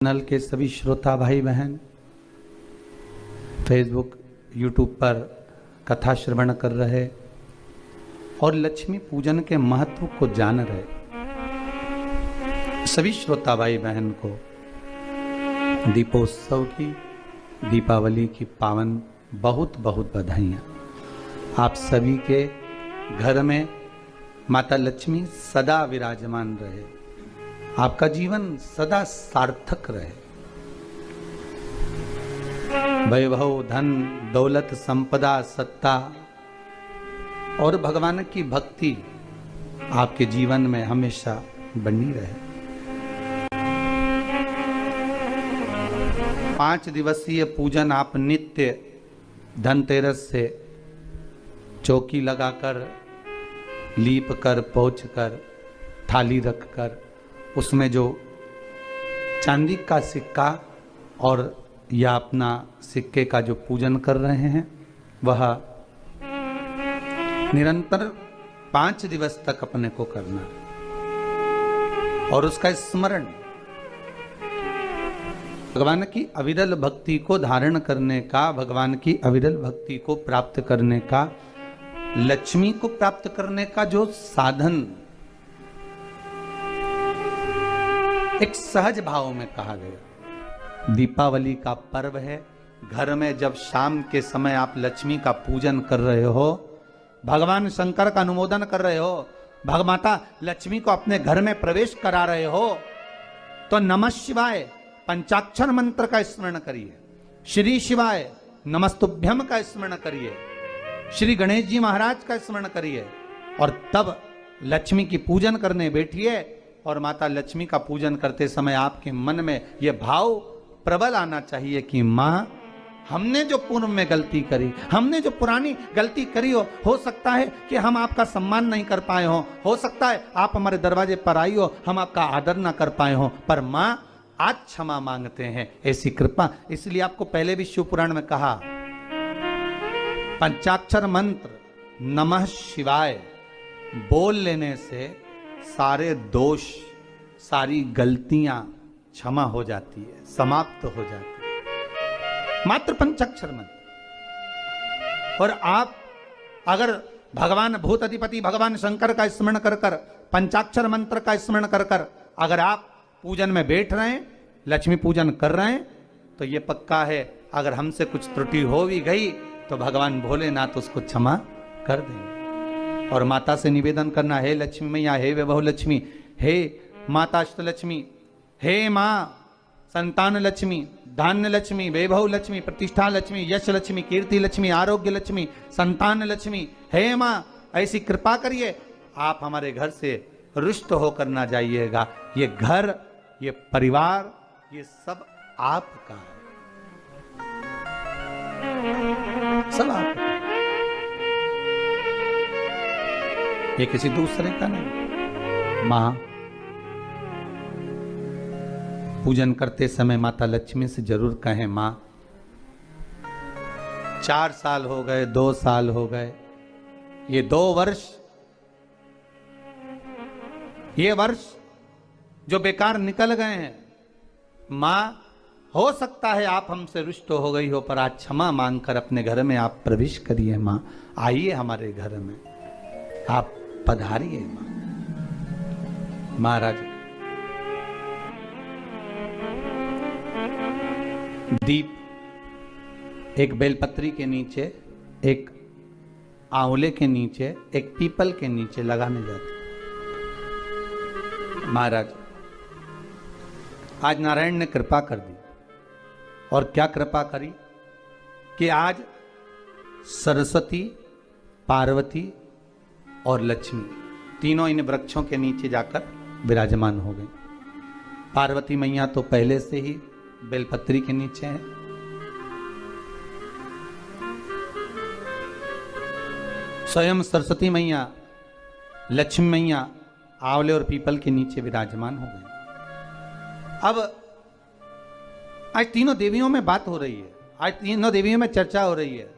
Channel के सभी श्रोता भाई बहन फेसबुक यूट्यूब पर कथा श्रवण कर रहे और लक्ष्मी पूजन के महत्व को जान रहे सभी श्रोता भाई बहन को दीपोत्सव की, दीपावली की पावन बहुत बहुत बधाइयाँ। आप सभी के घर में माता लक्ष्मी सदा विराजमान रहे, आपका जीवन सदा सार्थक रहे। वैभव, धन, दौलत, संपदा, सत्ता और भगवान की भक्ति आपके जीवन में हमेशा बनी रहे। 5 दिवसीय पूजन आप नित्य धनतेरस से चौकी लगाकर, लीप कर, पोंछ कर, थाली रख कर उसमें जो चांदी का सिक्का और या अपना सिक्के का जो पूजन कर रहे हैं वह निरंतर 5 दिवस तक अपने को करना और उसका स्मरण, भगवान की अविरल भक्ति को धारण करने का, भगवान की अविरल भक्ति को प्राप्त करने का, लक्ष्मी को प्राप्त करने का जो साधन एक सहज भाव में कहा गया। दीपावली का पर्व है। घर में जब शाम के समय आप लक्ष्मी का पूजन कर रहे हो, भगवान शंकर का अनुमोदन कर रहे हो, भगमाता लक्ष्मी को अपने घर में प्रवेश करा रहे हो, तो नमः शिवाय पंचाक्षर मंत्र का स्मरण करिए, श्री शिवाय नमस्तुभ्यम का स्मरण करिए, श्री गणेश जी महाराज का स्मरण करिए और तब लक्ष्मी की पूजन करने बैठिए। और माता लक्ष्मी का पूजन करते समय आपके मन में यह भाव प्रबल आना चाहिए कि माँ, हमने जो पूर्व में गलती करी, हमने जो पुरानी गलती करी हो सकता है कि हम आपका सम्मान नहीं कर पाए हो सकता है आप हमारे दरवाजे पर आई हो, हम आपका आदर ना कर पाए हो, पर माँ आज क्षमा मांगते हैं, ऐसी कृपा। इसलिए आपको पहले भी शिव पुराण में कहा, पंचाक्षर मंत्र नमः शिवाय बोल लेने से सारे दोष, सारी गलतियां क्षमा हो जाती है, समाप्त हो जाती है, मात्र पंचाक्षर मंत्र। और आप अगर भगवान भूत अधिपति भगवान शंकर का स्मरण कर कर, पंचाक्षर मंत्र का स्मरण कर कर अगर आप पूजन में बैठ रहे हैं, लक्ष्मी पूजन कर रहे हैं, तो ये पक्का है अगर हमसे कुछ त्रुटि हो भी गई तो भगवान भोलेनाथ उसको क्षमा कर देंगे। और माता से निवेदन करना, हे लक्ष्मी मैया, हे वैभव लक्ष्मी, हे माता अष्टलक्ष्मी, हे माँ संतान लक्ष्मी, धान्य लक्ष्मी, वैभव लक्ष्मी, प्रतिष्ठा लक्ष्मी, यश लक्ष्मी, कीर्ति लक्ष्मी, आरोग्य लक्ष्मी, संतान लक्ष्मी, हे माँ ऐसी कृपा करिए, आप हमारे घर से रुष्ट होकर ना जाइएगा। ये घर, ये परिवार, ये सब आपका है, सब आपका, ये किसी दूसरे का नहीं। मां, पूजन करते समय माता लक्ष्मी से जरूर कहें, मां 4 साल हो गए, 2 साल हो गए, ये 2 वर्ष, ये वर्ष जो बेकार निकल गए हैं, मां हो सकता है आप हमसे रुष्ट हो गई हो, पर आज क्षमा मांगकर अपने घर में आप प्रवेश करिए। मां आइए हमारे घर में, आप पधारिए। मां महाराज, दीप एक बेलपत्री के नीचे, एक आंवले के नीचे, एक पीपल के नीचे लगाने जाते। महाराज, आज नारायण ने कृपा कर दी, और क्या कृपा करी कि आज सरस्वती, पार्वती और लक्ष्मी तीनों इन वृक्षों के नीचे जाकर विराजमान हो गई। पार्वती मैया तो पहले से ही बेलपत्री के नीचे है, स्वयं सरस्वती मैया, लक्ष्मी मैया आंवले और पीपल के नीचे विराजमान हो गई। अब आज तीनों देवियों में बात हो रही है, आज तीनों देवियों में चर्चा हो रही है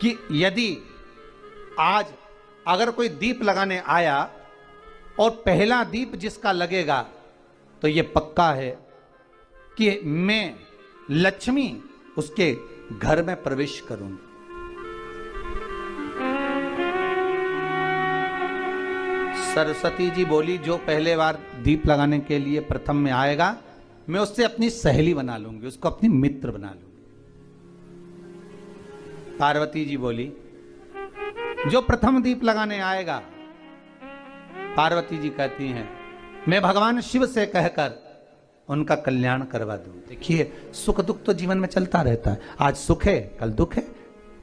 कि यदि आज अगर कोई दीप लगाने आया और पहला दीप जिसका लगेगा तो ये पक्का है कि मैं लक्ष्मी उसके घर में प्रवेश करूंगी। सरस्वती जी बोली, जो पहले बार दीप लगाने के लिए प्रथम में आएगा, मैं उससे अपनी सहेली बना लूंगी, उसको अपनी मित्र बना लूंगी। पार्वती जी बोली, जो प्रथम दीप लगाने आएगा, पार्वती जी कहती हैं, मैं भगवान शिव से कहकर उनका कल्याण करवा दूं। देखिए, सुख दुख तो जीवन में चलता रहता है। आज सुख है, कल दुख है,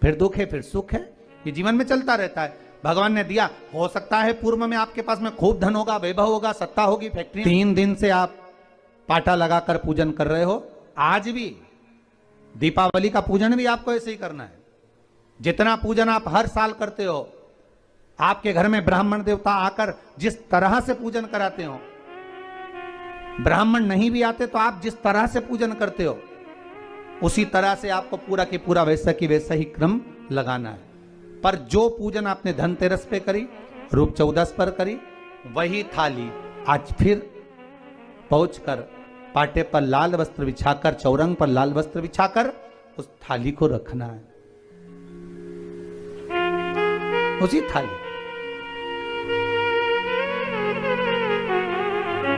फिर दुख है, फिर सुख है। ये जीवन में चलता रहता है। भगवान ने दिया, हो सकता है पूर्व में आपके पास में खूब धन होगा, वैभव होगा, सत्ता होगी, फैक्ट्री। 3 दिन से आप पाटा लगाकर पूजन कर रहे हो, आज भी दीपावली का पूजन भी आपको ऐसे ही करना है। जितना पूजन आप हर साल करते हो, आपके घर में ब्राह्मण देवता आकर जिस तरह से पूजन कराते हो, ब्राह्मण नहीं भी आते तो आप जिस तरह से पूजन करते हो, उसी तरह से आपको पूरा के पूरा वैसा की वैसा ही क्रम लगाना है। पर जो पूजन आपने धनतेरस पे करी, रूप चौदस पर करी, वही थाली आज फिर पहुंचकर पाटे पर लाल वस्त्र बिछाकर, चौरंग पर लाल वस्त्र बिछाकर उस थाली को रखना है, उसी थाली।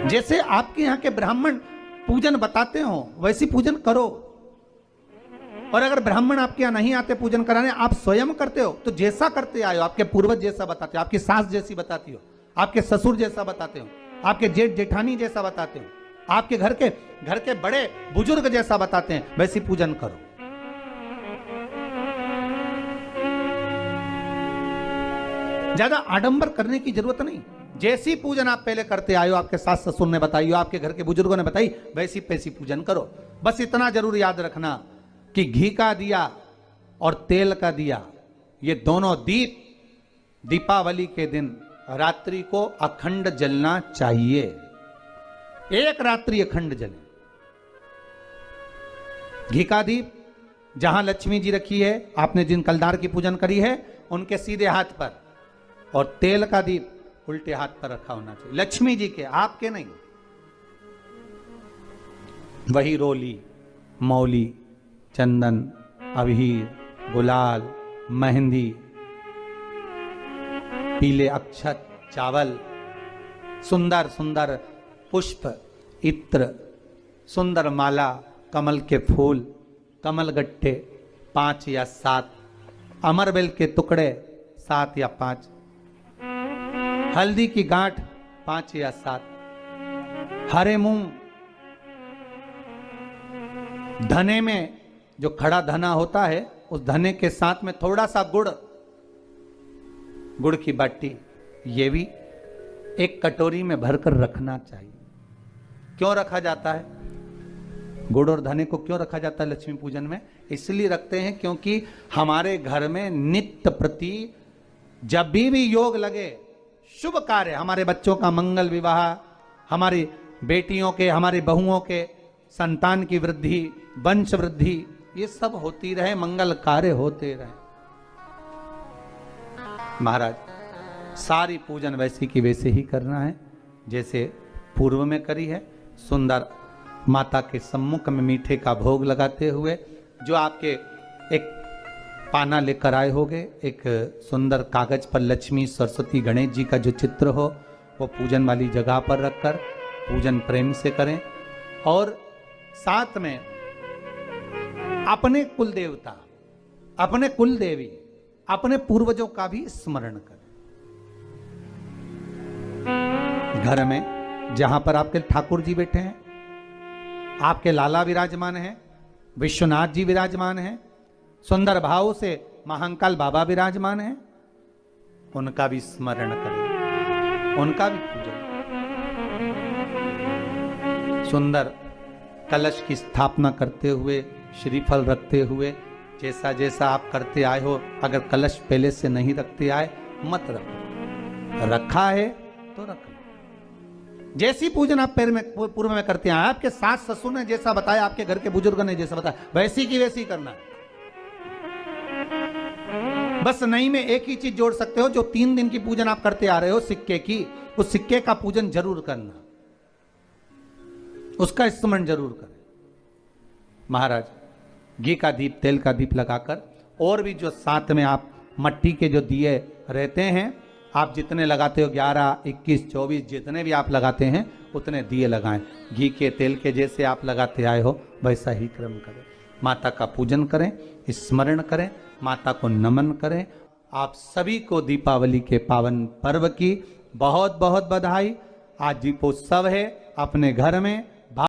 जैसे आपके यहां के ब्राह्मण पूजन बताते हो, वैसी पूजन करो। और अगर ब्राह्मण आपके यहां नहीं आते पूजन कराने, आप स्वयं करते हो, तो जैसा करते आए हो, आपके पूर्वज जैसा बताते हो, आपकी सास जैसी बताती हो, आपके ससुर जैसा बताते हो, आपके जेठ जेठानी जैसा बताते हो, आपके घर के बड़े बुजुर्ग जैसा बताते हैं, वैसी पूजन करो। ज्यादा आडंबर करने की जरूरत नहीं। जैसी पूजन आप पहले करते आए हो, आपके सास ससुर ने बताई हो, आपके घर के बुजुर्गों ने बताई, वैसी पैसी पूजन करो। बस इतना जरूर याद रखना कि घी का दिया और तेल का दिया, ये दोनों दीप दीपावली के दिन रात्रि को अखंड जलना चाहिए। एक रात्रि अखंड जले। घी का दीप जहां लक्ष्मी जी रखी है, आपने जिन कलदार की पूजन करी है, उनके सीधे हाथ पर, और तेल का दीप उल्टे हाथ पर रखा होना चाहिए, लक्ष्मी जी के, आपके नहीं। वही रोली, मौली, चंदन, अबीर, गुलाल, मेहंदी, पीले अक्षत, चावल, सुंदर सुंदर पुष्प, इत्र, सुंदर माला, कमल के फूल, कमल गट्टे 5 या 7, अमरबेल के टुकड़े 7 या 5, हल्दी की गांठ 5 या 7, हरे मूंग, धने में जो खड़ा धना होता है, उस धने के साथ में थोड़ा सा गुड़, गुड़ की बाटी, ये भी एक कटोरी में भरकर रखना चाहिए। क्यों रखा जाता है गुड़ और धने को? क्यों रखा जाता है लक्ष्मी पूजन में? इसलिए रखते हैं क्योंकि हमारे घर में नित्य प्रति जब भी योग लगे, शुभ कार्य, हमारे बच्चों का मंगल विवाह, हमारी बेटियों के, हमारी बहुओं के संतान की वृद्धि, वंश वृद्धि, ये सब होती रहे, मंगल कार्य होते रहे। महाराज, सारी पूजन वैसी की वैसे ही करना है जैसे पूर्व में करी है। सुंदर माता के सम्मुख में मीठे का भोग लगाते हुए, जो आपके एक पाना लेकर आए होगे, एक सुंदर कागज पर लक्ष्मी, सरस्वती, गणेश जी का जो चित्र हो, वो पूजन वाली जगह पर रखकर पूजन प्रेम से करें। और साथ में अपने कुल देवता, अपने कुल देवी, अपने पूर्वजों का भी स्मरण करें। घर में जहां पर आपके ठाकुर जी बैठे हैं, आपके लाला विराजमान हैं, विश्वनाथ जी विराजमान हैं, सुंदर भाव से महाकाल बाबा विराजमान हैं, उनका भी स्मरण करें, उनका भी पूजन। सुंदर कलश की स्थापना करते हुए, श्रीफल रखते हुए, जैसा जैसा आप करते आए हो, अगर कलश पहले से नहीं रखते आए मत रखो, रखा है तो रखो। जैसी पूजन आप पूर्व में करते आए, आपके सास ससुर ने जैसा बताया, आपके घर के बुजुर्ग ने जैसा बताया, वैसी की वैसी करना है। बस नहीं में एक ही चीज जोड़ सकते हो, जो 3 दिन की पूजन आप करते आ रहे हो सिक्के की, उस सिक्के का पूजन जरूर करना, उसका स्मरण जरूर करें। महाराज घी का दीप, तेल का दीप लगाकर, और भी जो साथ में आप मट्टी के जो दिए रहते हैं, आप जितने लगाते हो 11, 21, 24 जितने भी आप लगाते हैं उतने दिए लगाएं। घी के, तेल के जैसे आप लगाते आए हो वैसा ही क्रम करें। माता का पूजन करें, स्मरण करें, माता को नमन करें। आप सभी को दीपावली के पावन पर्व की बहुत बहुत बधाई। आज दीपोत्सव है, अपने घर में